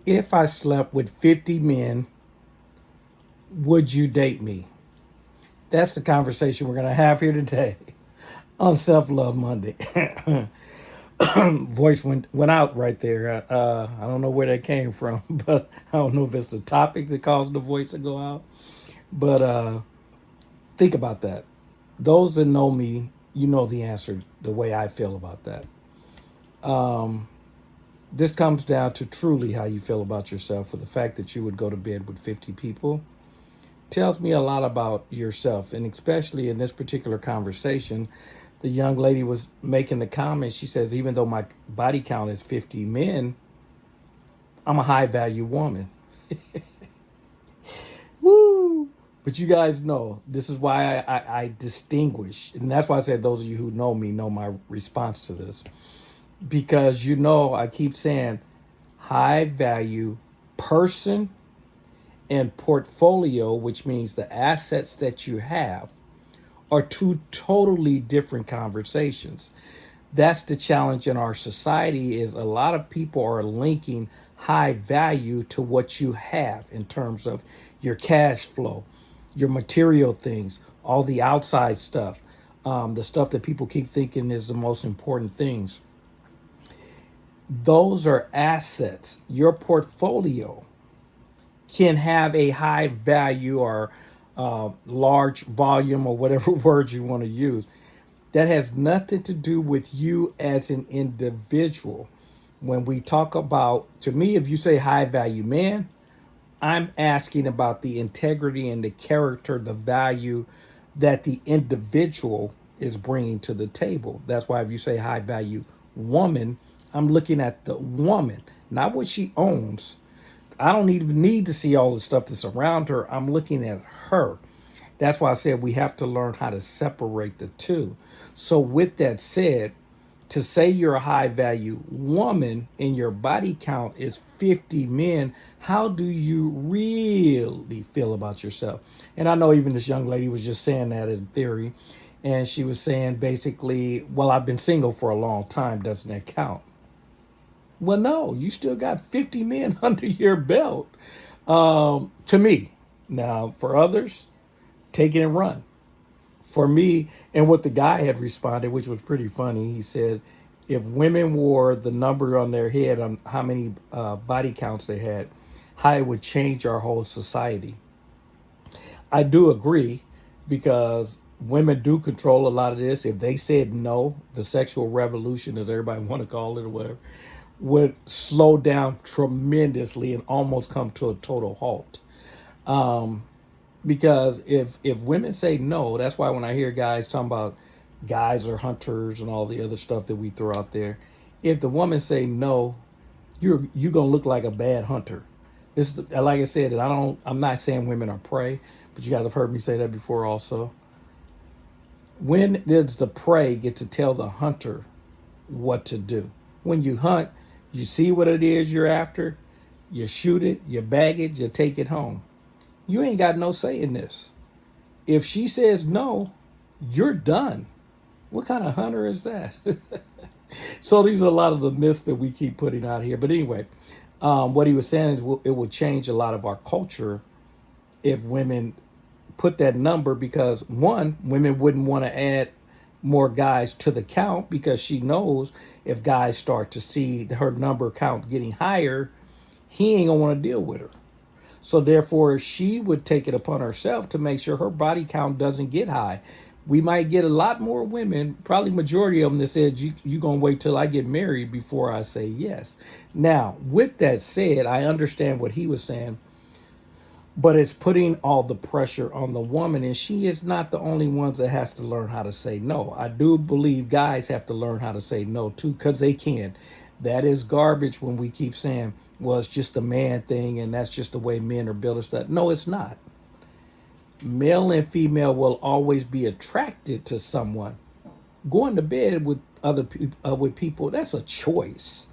If I slept with 50 men, would you date me? That's the conversation we're going to have here today on Self Love Monday. Voice went out right there. I don't know where that came from, but I don't know if it's the topic that caused the voice to go out. But think about that. Those that know me, you know the answer, the way I feel about that. This comes down to truly how you feel about yourself. For the fact that you would go to bed with 50 people tells me a lot about yourself. And especially in this particular conversation, the young lady was making the comment. She says, even though my body count is 50 men, I'm a high value woman. Woo! But you guys know this is why I distinguish. And that's why I said those of you who know me know my response to this. Because you know, I keep saying high value person and portfolio, which means the assets that you have, are two totally different conversations. That's the challenge in our society is a lot of people are linking high value to what you have in terms of your cash flow, your material things, all the outside stuff, the stuff that people keep thinking is the most important things. Those are assets. Your portfolio can have a high value or large volume or whatever words you want to use. That has nothing to do with you as an individual. When we talk about, to me, if you say high value man, I'm asking about the integrity and the character, the value that the individual is bringing to the table. That's why if you say high value woman, I'm looking at the woman, not what she owns. I don't even need to see all the stuff that's around her. I'm looking at her. That's why I said we have to learn how to separate the two. So, with that said, to say you're a high value woman and your body count is 50 men, how do you really feel about yourself? And I know even this young lady was just saying that in theory. And she was saying basically, well, I've been single for a long time. Doesn't that count? Well, no, you still got 50 men under your belt. To me, now for others, take it and run. For me, and what the guy had responded, which was pretty funny, he said, if women wore the number on their head on how many body counts they had, how it would change our whole society. I do agree because women do control a lot of this. If they said no, the sexual revolution, as everybody want to call it or whatever, would slow down tremendously and almost come to a total halt. Because if women say no, that's why when I hear guys talking about guys are hunters and all the other stuff that we throw out there, if the woman say no, you're gonna look like a bad hunter. This is like I said, and I'm not saying women are prey, but you guys have heard me say that before also. When does the prey get to tell the hunter what to do? When you hunt, you see what it is you're after, you shoot it, you bag it, you take it home. You ain't got no say in this. If she says no, you're done. What kind of hunter is that? So these are a lot of the myths that we keep putting out here. But anyway, what he was saying is it will change a lot of our culture if women put that number because one, women wouldn't want to add more guys to the count because she knows if guys start to see her number count getting higher, he ain't gonna want to deal with her. So therefore, she would take it upon herself to make sure her body count doesn't get high. We might get a lot more women, probably majority of them that said, you gonna wait till I get married before I say yes. Now, with that said, I understand what he was saying, but it's putting all the pressure on the woman, and she is not the only one that has to learn how to say no. I do believe guys have to learn how to say no too, because they can. That is garbage when we keep saying, well, it's just a man thing and that's just the way men are built and stuff. No, it's not. Male and female will always be attracted to someone. Going to bed with other people, with people, that's a choice.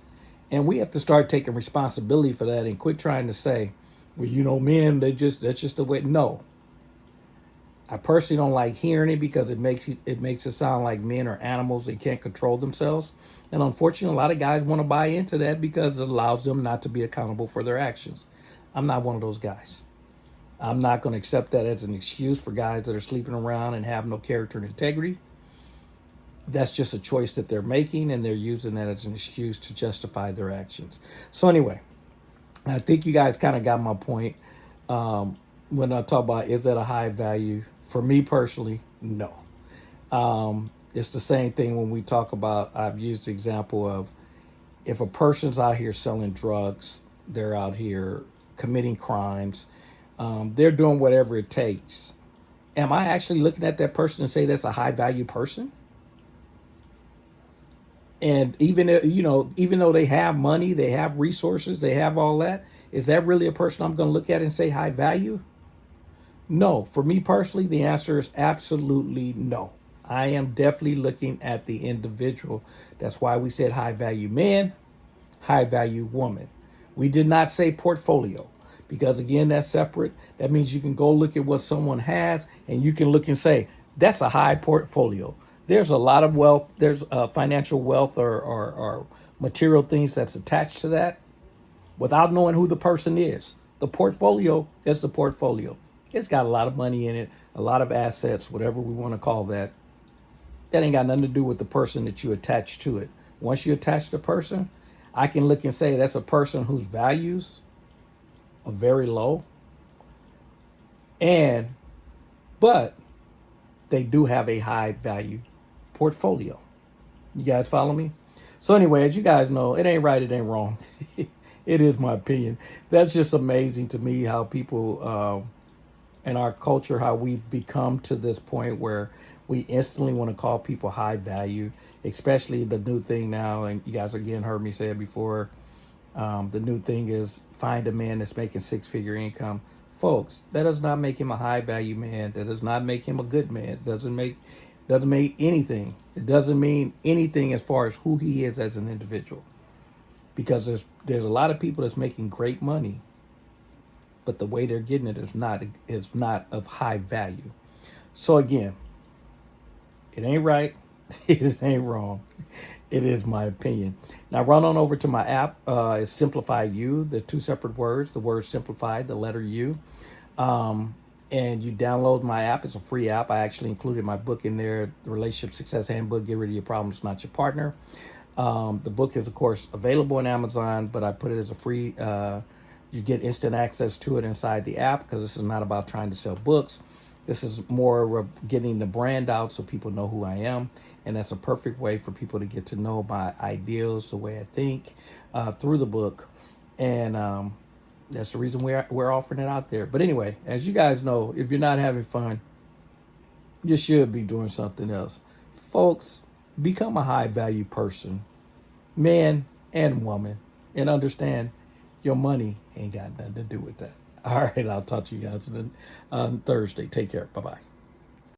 And we have to start taking responsibility for that and quit trying to say, well, men, that's just the way. No, I personally don't like hearing it because it makes it sound like men are animals. They can't control themselves. And unfortunately, a lot of guys want to buy into that because it allows them not to be accountable for their actions. I'm not one of those guys. I'm not going to accept that as an excuse for guys that are sleeping around and have no character and integrity. That's just a choice that they're making, and they're using that as an excuse to justify their actions. So, anyway, I think you guys kind of got my point. When I talk about is that a high value, for me personally, no. It's the same thing when we talk about, I've used the example of if a person's out here selling drugs, they're out here committing crimes, they're doing whatever it takes. Am I actually looking at that person and say that's a high value person? And even though they have money, they have resources, they have all that, is that really a person I'm going to look at and say high value? No. For me personally, the answer is absolutely no. I am definitely looking at the individual. That's why we said high value man, high value woman. We did not say portfolio because, again, that's separate. That means you can go look at what someone has and you can look and say, that's a high portfolio. There's a lot of wealth, there's financial wealth or material things that's attached to that without knowing who the person is. The portfolio is the portfolio. It's got a lot of money in it, a lot of assets, whatever we want to call that. That ain't got nothing to do with the person that you attach to it. Once you attach the person, I can look and say that's a person whose values are very low, and but they do have a high value portfolio. You guys follow me? So anyway, as you guys know, it ain't right, it ain't wrong. It is my opinion. That's just amazing to me how people in our culture, how we've become to this point where we instantly want to call people high value, especially the new thing now. And you guys again heard me say it before. The new thing is find a man that's making six-figure income. Folks, that does not make him a high value man. That does not make him a good man. It doesn't make anything. It doesn't mean anything as far as who he is as an individual. Because there's a lot of people that's making great money, but the way they're getting it is not of high value. So again, it ain't right. It ain't wrong. It is my opinion. Now run on over to my app. It's Simplified You, the two separate words, the word simplified, the letter U. And you download my app. It's a free app. I actually included my book in there, the Relationship Success Handbook, Get Rid of Your Problems, Not Your Partner. The book is, of course, available on Amazon, but I put it as a free, you get instant access to it inside the app because this is not about trying to sell books. This is more getting the brand out so people know who I am. And that's a perfect way for people to get to know my ideals, the way I think through the book. And that's the reason we're offering it out there. But anyway, as you guys know, if you're not having fun, you should be doing something else. Folks, become a high value person, man and woman, and understand your money ain't got nothing to do with that. All right, I'll talk to you guys on Thursday. Take care. Bye bye.